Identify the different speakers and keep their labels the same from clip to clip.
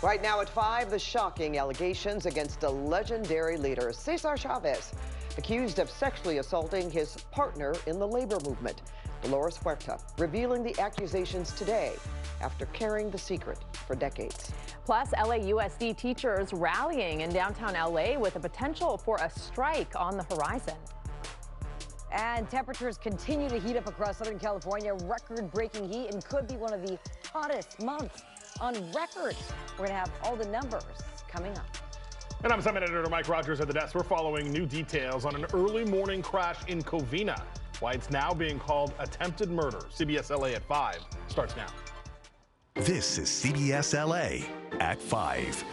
Speaker 1: Right now at 5, the shocking allegations against a legendary leader, Cesar Chavez, accused of sexually assaulting his partner in the labor movement. Dolores Huerta revealing the accusations today after carrying the secret for decades.
Speaker 2: Plus, LAUSD teachers rallying in downtown LA with a potential for a strike on the horizon.
Speaker 3: And temperatures continue to heat up across Southern California. Record-breaking heat and could be one of the hottest months on record. We're going to have all the numbers coming up.
Speaker 4: And I'm Summit Editor Mike Rogers at the desk. We're following new details on an early morning crash in Covina. Why it's now being called attempted murder. CBS LA at 5 starts now.
Speaker 5: This is CBS LA at 5.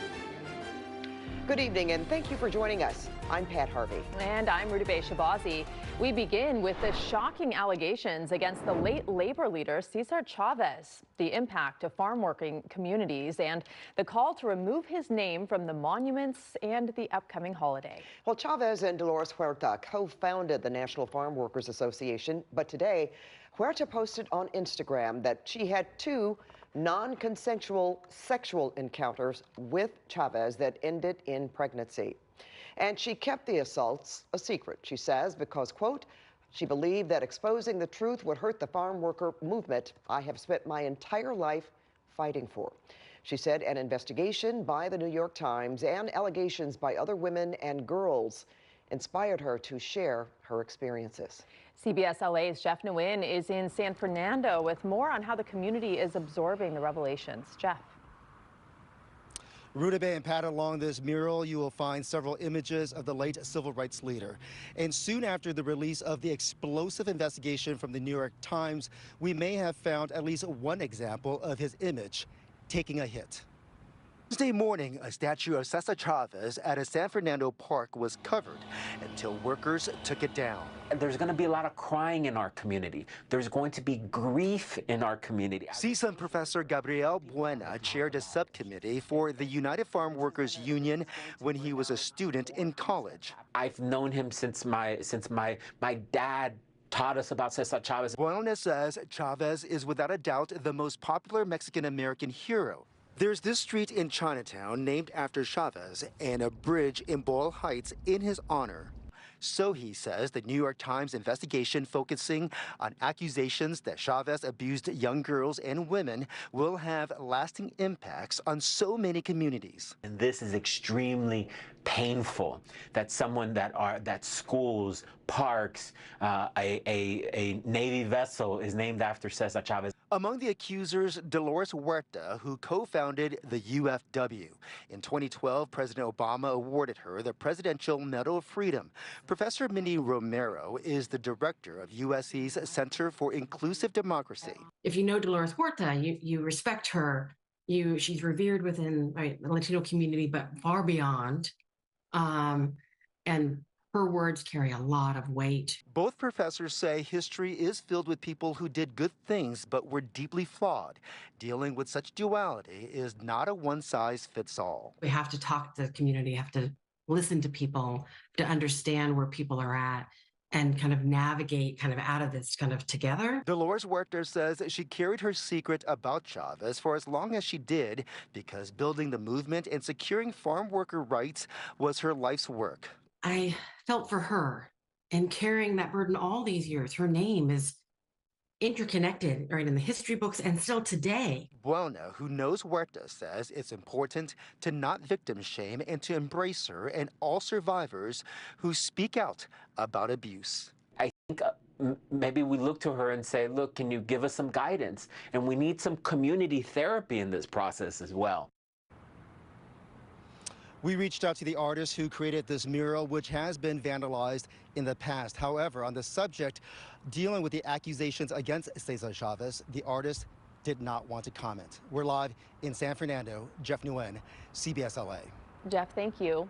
Speaker 1: Good evening and thank you for joining us. I'm Pat Harvey.
Speaker 2: And I'm Rudabe Shabazi. We begin with the shocking allegations against the late labor leader, Cesar Chavez, the impact of farm working communities, and the call to remove his name from the monuments and the upcoming holiday.
Speaker 1: Well, Chavez and Dolores Huerta co-founded the National Farm Workers Association, but today, Huerta posted on Instagram that she had 2 non-consensual sexual encounters with Chavez that ended in pregnancy. And she kept the assaults a secret, she says, because, quote, she believed that exposing the truth would hurt the farm worker movement I have spent my entire life fighting for. She said an investigation by the New York Times and allegations by other women and girls inspired her to share her experiences.
Speaker 2: CBS LA's Jeff Nguyen is in San Fernando with more on how the community is absorbing the revelations. Jeff.
Speaker 6: Rudabe and Pat, along this mural, you will find several images of the late civil rights leader. And soon after the release of the explosive investigation from the New York Times, we may have found at least one example of his image taking a hit. Wednesday morning, a statue of Cesar Chavez at a San Fernando park was covered until workers took it down.
Speaker 7: There's going to be a lot of crying in our community. There's going to be grief in our community.
Speaker 6: CSUN Professor Gabriel Buena chaired a subcommittee for the United Farm Workers Union when he was a student in college.
Speaker 7: I've known him since my dad taught us about Cesar Chavez.
Speaker 6: Buena says Chavez is without a doubt the most popular Mexican-American hero. There's this street in Chinatown named after Chavez and a bridge in Boyle Heights in his honor. So he says the New York Times investigation focusing on accusations that Chavez abused young girls and women will have lasting impacts on so many communities.
Speaker 7: And this is extremely painful that that schools, parks, a Navy vessel is named after Cesar Chavez.
Speaker 6: Among the accusers, Dolores Huerta, who co-founded the UFW. In 2012, President Obama awarded her the Presidential Medal of Freedom. Professor Mindy Romero is the director of USC's Center for Inclusive Democracy.
Speaker 8: If you know Dolores Huerta, you respect her. She's revered within the Latino community, but far beyond. And her words carry a lot of weight.
Speaker 6: Both professors say history is filled with people who did good things but were deeply flawed. Dealing with such duality is not a one-size-fits-all.
Speaker 8: We have to talk to the community, have to listen to people, to understand where people are at, and kind of navigate out of this together.
Speaker 6: Dolores Huerta says she carried her secret about Chavez for as long as she did because building the movement and securing farm worker rights was her life's work.
Speaker 8: I felt for her and carrying that burden all these years. Her name is interconnected in the history books and still today.
Speaker 6: Buena, who knows Huerta, says it's important to not victim shame and to embrace her and all survivors who speak out about abuse.
Speaker 7: I think maybe we look to her and say, look, can you give us some guidance? And we need some community therapy in this process as well.
Speaker 6: We reached out to the artist who created this mural, which has been vandalized in the past. However, on the subject, dealing with the accusations against Cesar Chavez, the artist did not want to comment. We're live in San Fernando. Jeff Nguyen, CBS LA.
Speaker 2: Jeff, thank you.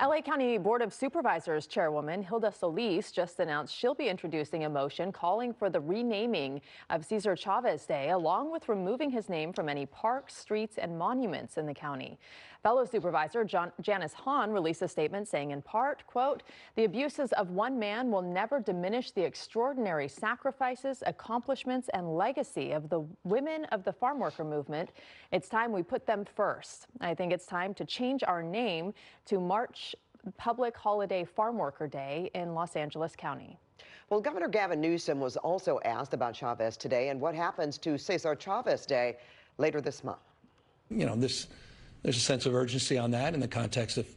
Speaker 2: LA County Board of Supervisors Chairwoman Hilda Solis just announced she'll be introducing a motion calling for the renaming of Cesar Chavez Day, along with removing his name from any parks, streets, and monuments in the county. Fellow Supervisor Janice Hahn released a statement saying in part, quote, "The abuses of one man will never diminish the extraordinary sacrifices, accomplishments, and legacy of the women of the farm worker movement. It's time we put them first. I think it's time to change our name to March Public Holiday Farm Worker Day in Los Angeles County."
Speaker 1: Well, Governor Gavin Newsom was also asked about Chavez today and what happens to Cesar Chavez Day later this month.
Speaker 9: You know, there's a sense of urgency on that in the context of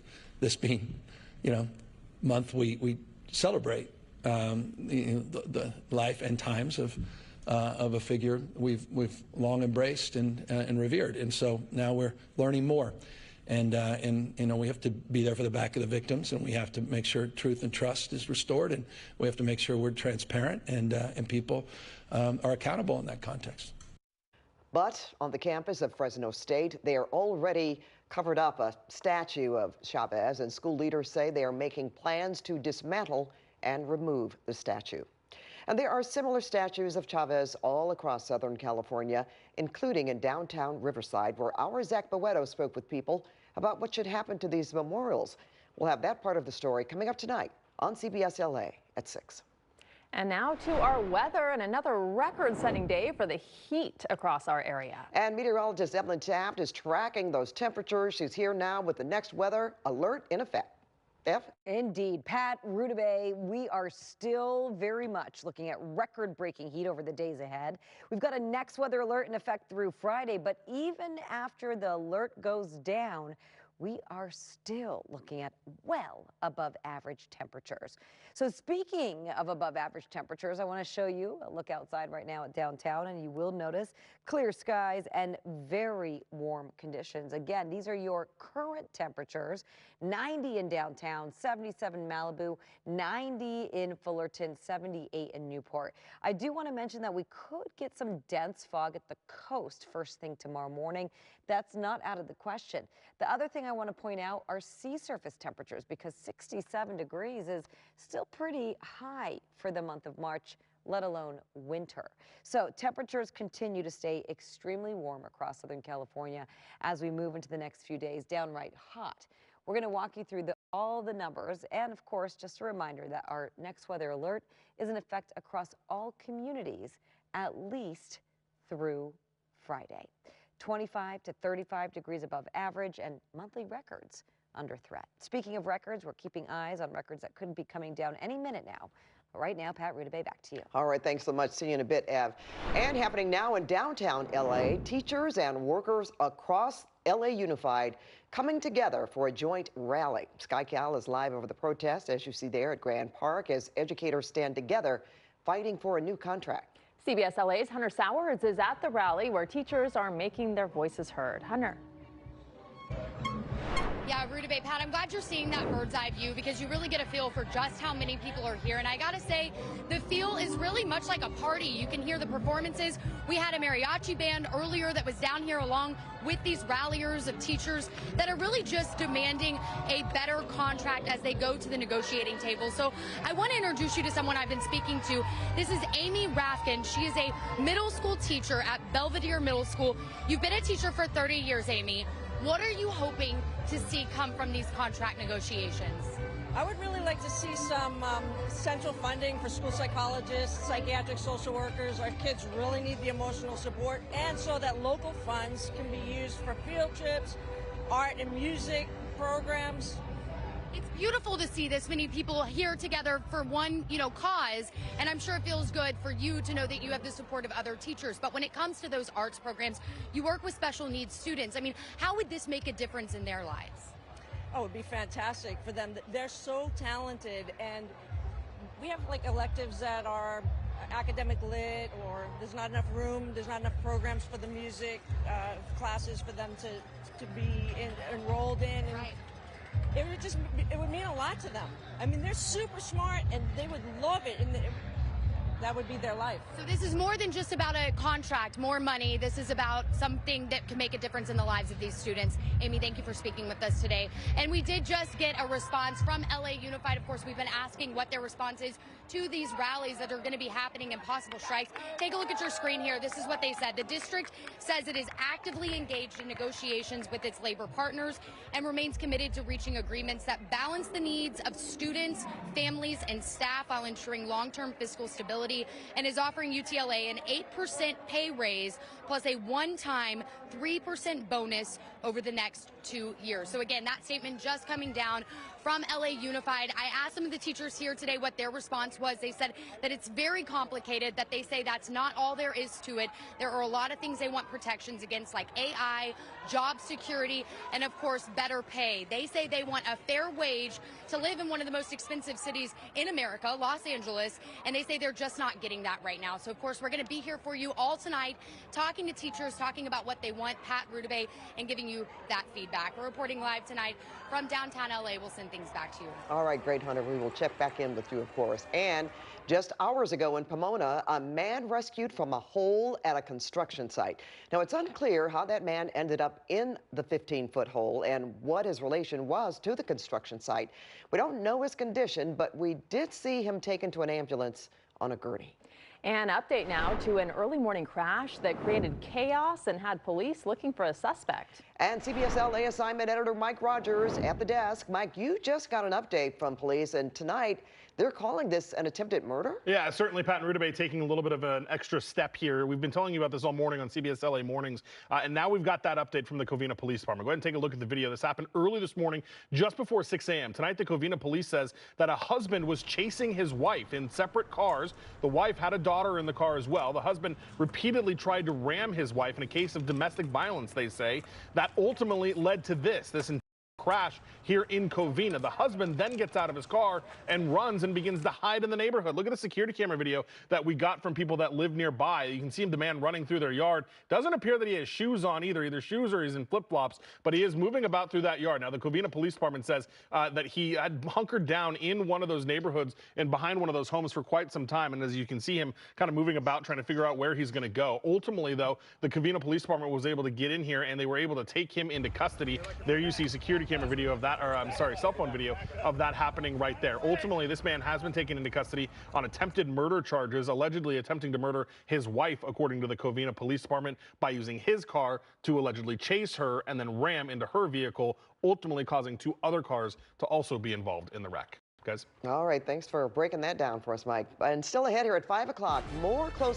Speaker 9: this being, month we celebrate the life and times of a figure we've long embraced and revered, and so now we're learning more, and we have to be there for the back of the victims, and we have to make sure truth and trust is restored, and we have to make sure we're transparent and people are accountable in that context.
Speaker 1: But on the campus of Fresno State, they are already covered up a statue of Chavez, and school leaders say they are making plans to dismantle and remove the statue. And there are similar statues of Chavez all across Southern California, including in downtown Riverside, where our Zach Boeto spoke with people about what should happen to these memorials. We'll have that part of the story coming up tonight on CBS LA at 6.
Speaker 2: And now to our weather, and another record-setting day for the heat across our area.
Speaker 1: And meteorologist Evelyn Taft is tracking those temperatures. She's here now with the next weather alert in effect.
Speaker 3: Indeed. Pat, Rudabay, we are still very much looking at record-breaking heat over the days ahead. We've got a next weather alert in effect through Friday, but even after the alert goes down, we are still looking at well above average temperatures. So speaking of above average temperatures, I want to show you a look outside right now at downtown, and you will notice clear skies and very warm conditions. Again, these are your current temperatures: 90 in downtown, 77 Malibu, 90 in Fullerton, 78 in Newport. I do want to mention that we could get some dense fog at the coast first thing tomorrow morning. That's not out of the question. The other thing I want to point out are sea surface temperatures, because 67 degrees is still pretty high for the month of March, let alone winter. So temperatures continue to stay extremely warm across Southern California as we move into the next few days, downright hot. We're going to walk you through all the numbers, and of course, just a reminder that our next weather alert is in effect across all communities at least through Friday. 25 to 35 degrees above average, and monthly records under threat. Speaking of records, we're keeping eyes on records that could be coming down any minute now. But right now, Pat Rudabay, back to you.
Speaker 1: All right, thanks so much. See you in a bit, Ev. And happening now in downtown LA, teachers and workers across LA Unified coming together for a joint rally. Sky Cal is live over the protest, as you see there at Grand Park, as educators stand together fighting for a new contract.
Speaker 2: CBS LA's Hunter Sowers is at the rally where teachers are making their voices heard. Hunter.
Speaker 10: Yeah, Rudabay, Pat, I'm glad you're seeing that bird's eye view, because you really get a feel for just how many people are here. And I gotta say, the feel is really much like a party. You can hear the performances. We had a mariachi band earlier that was down here along with these ralliers of teachers that are really just demanding a better contract as they go to the negotiating table. So I want to introduce you to someone I've been speaking to. This is Amy Rafkin. She is a middle school teacher at Belvedere Middle School. You've been a teacher for 30 years, Amy. What are you hoping to see come from these contract negotiations?
Speaker 11: I would really like to see some central funding for school psychologists, psychiatric social workers. Our kids really need the emotional support, and so that local funds can be used for field trips, art and music programs.
Speaker 10: It's beautiful to see this many people here together for one, cause, and I'm sure it feels good for you to know that you have the support of other teachers. But when it comes to those arts programs, you work with special needs students. I mean, how would this make a difference in their lives?
Speaker 11: Oh, it would be fantastic for them. They're so talented, and we have electives that are academic lit, or there's not enough room, there's not enough programs for the music classes for them to be enrolled in. And
Speaker 10: right.
Speaker 11: It would mean a lot to them. I mean, they're super smart, and they would love it. And that would be their life.
Speaker 10: So this is more than just about a contract, more money. This is about something that can make a difference in the lives of these students. Amy, thank you for speaking with us today. And we did just get a response from LA Unified. Of course, we've been asking what their response is to these rallies that are going to be happening and possible strikes. Take a look at your screen here. This is what they said. The district says it is actively engaged in negotiations with its labor partners and remains committed to reaching agreements that balance the needs of students, families, and staff while ensuring long-term fiscal stability, and is offering UTLA an 8% pay raise plus a one-time 3% bonus over the next 2 years. So again, that statement just coming down from LA Unified. I asked some of the teachers here today what their response was. They said that it's very complicated, that they say that's not all there is to it. There are a lot of things they want protections against, like AI, job security, and of course, better pay. They say they want a fair wage to live in one of the most expensive cities in America, Los Angeles, and they say they're just not getting that right now. So of course, we're going to be here for you all tonight, talking to teachers, talking about what they want, Pat Rudabay, and giving you that feedback. We're reporting live tonight from downtown LA. We'll send things back to you.
Speaker 1: All right, great, Hunter. We will check back in with you, of course. And just hours ago in Pomona, a man rescued from a hole at a construction site. Now, it's unclear how that man ended up in the 15-foot hole and what his relation was to the construction site. We don't know his condition, but we did see him taken to an ambulance on a gurney.
Speaker 2: An update now to an early morning crash that created chaos and had police looking for a suspect.
Speaker 1: And CBS LA assignment editor Mike Rogers at the desk. Mike, you just got an update from police, and tonight they're calling this an attempted murder?
Speaker 4: Yeah, certainly Pat Rudabay taking a little bit of an extra step here. We've been telling you about this all morning on CBS LA Mornings, and now we've got that update from the Covina Police Department. Go ahead and take a look at the video. This happened early this morning, just before 6 a.m. Tonight, the Covina Police says that a husband was chasing his wife in separate cars. The wife had a daughter in the car as well. The husband repeatedly tried to ram his wife in a case of domestic violence, they say. That ultimately led to this crash here in Covina. The husband then gets out of his car and runs and begins to hide in the neighborhood. Look at the security camera video that we got from people that live nearby. You can see the man running through their yard. Doesn't appear that he has shoes on either shoes or he's in flip-flops, but he is moving about through that yard. Now, the Covina Police Department says that he had hunkered down in one of those neighborhoods and behind one of those homes for quite some time. And as you can see him kind of moving about, trying to figure out where he's going to go. Ultimately, though, the Covina Police Department was able to get in here and they were able to take him into custody. There you see security camera video of that, or I'm sorry, cell phone video of that happening right there. Ultimately, this man has been taken into custody on attempted murder charges, allegedly attempting to murder his wife, according to the Covina Police Department, by using his car to allegedly chase her and then ram into her vehicle, ultimately causing 2 other cars to also be involved in the wreck. Guys?
Speaker 1: All right, thanks for breaking that down for us, Mike. And still ahead here at 5 o'clock, more close